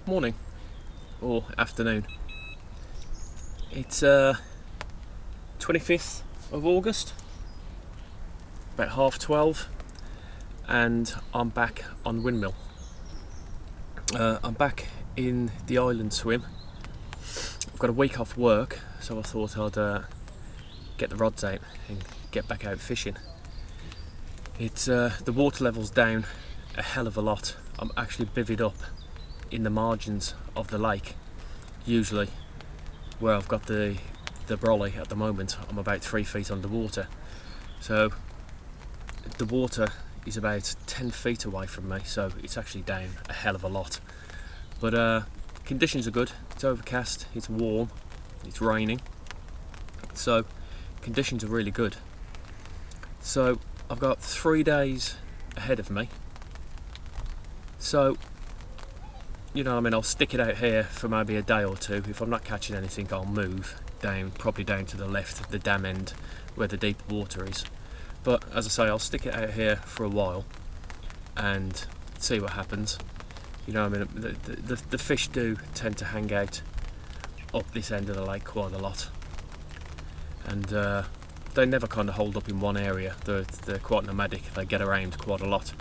morning or afternoon. It's 25th of August, about 12:30, and I'm back on Windmill. I'm back in the island swim. I've got a week off work, so I thought I'd get the rods out and get back out fishing. It's the water level's down a hell of a lot. I'm actually bivvied up in the margins of the lake. Usually where I've got the brolly at the moment, I'm about 3 feet underwater, so the water is about 10 feet away from me, so it's actually down a hell of a lot. But conditions are good. It's overcast, it's warm, it's raining, so conditions are really good. So I've got 3 days ahead of me, so I'll stick it out here for maybe a day or two. If I'm not catching anything, I'll move down, probably down to the left, the dam end where the deep water is. But as I say, I'll stick it out here for a while and see what happens. The fish do tend to hang out up this end of the lake quite a lot, and they never kind of hold up in one area. They're quite nomadic. They get around quite a lot.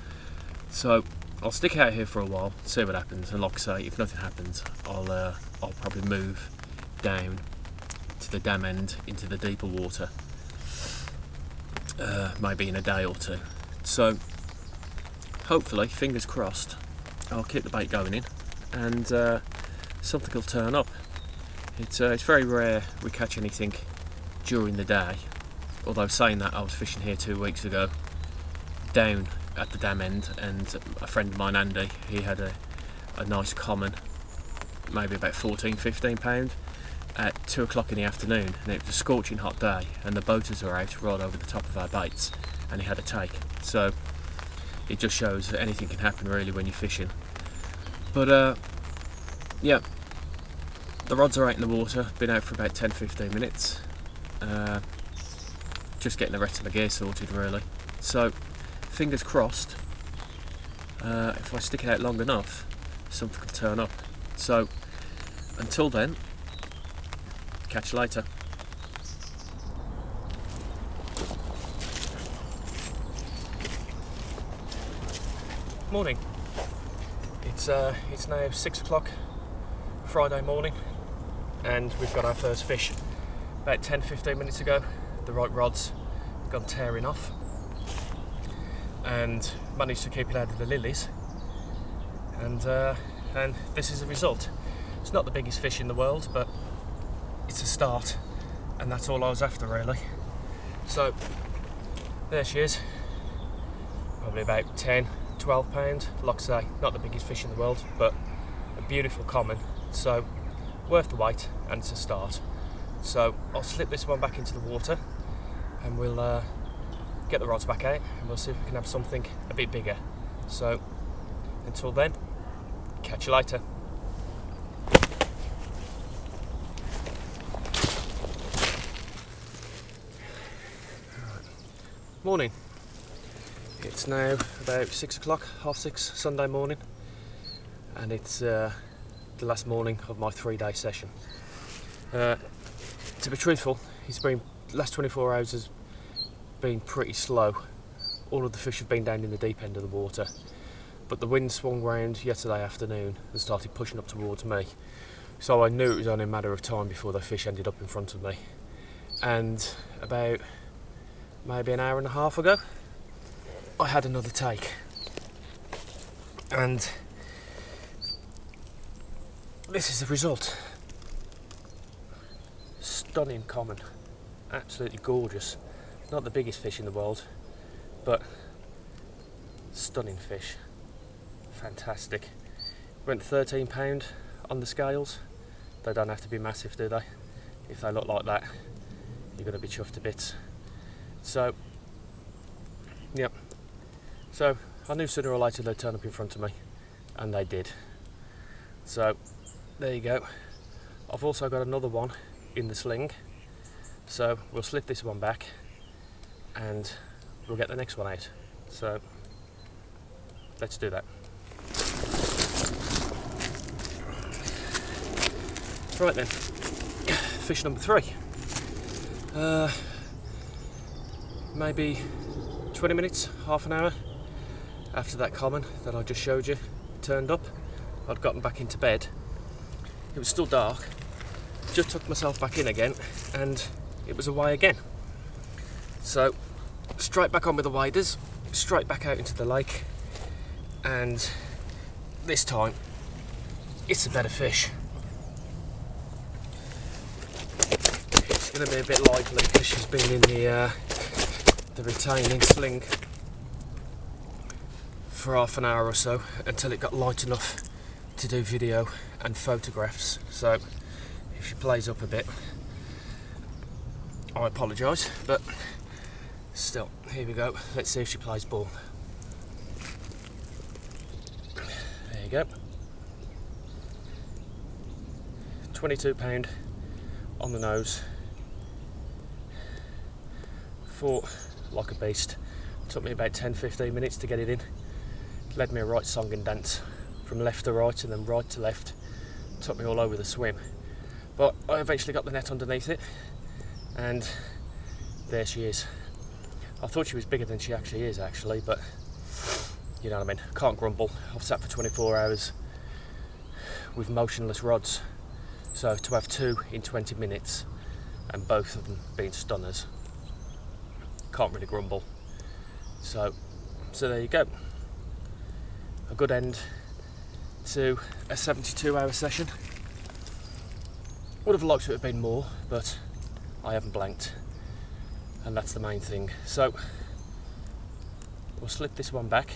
So I'll stick out here for a while, see what happens, and like I say, if nothing happens, I'll probably move down to the dam end into the deeper water, maybe in a day or two. So hopefully, fingers crossed, I'll keep the bait going in, and something will turn up. It's very rare we catch anything during the day. Although saying that, I was fishing here 2 weeks ago, down at the dam end, and a friend of mine, Andy, he had a nice common, maybe about 14-15 pound, at 2 o'clock in the afternoon, and it was a scorching hot day, and the boaters were out right over the top of our baits, and he had a take. So it just shows that anything can happen really when you're fishing. But yeah, the rods are out in the water, been out for about 10-15 minutes, just getting the rest of the gear sorted really. So fingers crossed, if I stick it out long enough, something will turn up. So until then, catch you later. Morning. It's now 6 o'clock Friday morning, and we've got our first fish about 10-15 minutes ago. The right rod's gone tearing off, and managed to keep it out of the lilies, and this is the result. It's not the biggest fish in the world, but it's a start, and that's all I was after really. So there she is, probably about 10-12 pound. Like I say, not the biggest fish in the world, but a beautiful common, so worth the wait, and it's a start. So I'll slip this one back into the water, and we'll get the rods back out, and we'll see if we can have something a bit bigger. So until then, catch you later. Morning. It's now about 6 o'clock, 6:30 Sunday morning, and it's the last morning of my 3-day session. To be truthful, last 24 hours has been pretty slow. All of the fish have been down in the deep end of the water, but the wind swung round yesterday afternoon and started pushing up towards me, so I knew it was only a matter of time before the fish ended up in front of me. And about maybe an hour and a half ago, I had another take, and this is the result. Stunning common, absolutely gorgeous. Not the biggest fish in the world, but stunning fish, fantastic. Went 13 pound on the scales. They don't have to be massive, do they? If they look like that, you're going to be chuffed to bits. So, yep. So I knew sooner or later they'd turn up in front of me, and they did. So there you go. I've also got another one in the sling, so we'll slip this one back and we'll get the next one out. So let's do that. Right then, fish number 3. Maybe 20 minutes, half an hour after that common that I just showed you turned up. I'd gotten back into bed. It was still dark. Just took myself back in again and it was away again. So straight back on with the waders, straight back out into the lake, and this time it's a better fish. It's going to be a bit lively because she's been in the retaining sling for half an hour or so until it got light enough to do video and photographs. So if she plays up a bit, I apologise, but still, here we go. Let's see if she plays ball. There you go. 22 pound on the nose. Fought like a beast. Took me about 10-15 minutes to get it in. Led me a right song and dance from left to right and then right to left. Took me all over the swim. But I eventually got the net underneath it, and there she is. I thought she was bigger than she actually is, but you know what I mean. Can't grumble. I've sat for 24 hours with motionless rods, so to have 2 in 20 minutes and both of them being stunners, can't really grumble. So there you go. A good end to a 72-hour session. Would have liked it to have been more, but I haven't blanked, and that's the main thing. So we'll slip this one back.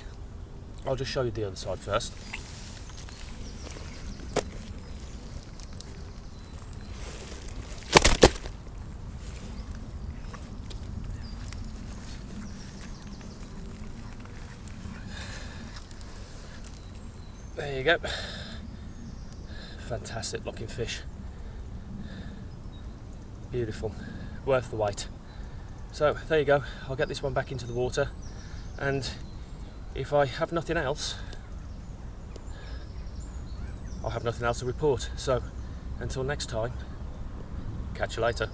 I'll just show you the other side first. There you go. Fantastic looking fish. Beautiful, worth the wait. So there you go. I'll get this one back into the water, and if I have nothing else, I'll have nothing else to report. So until next time, catch you later.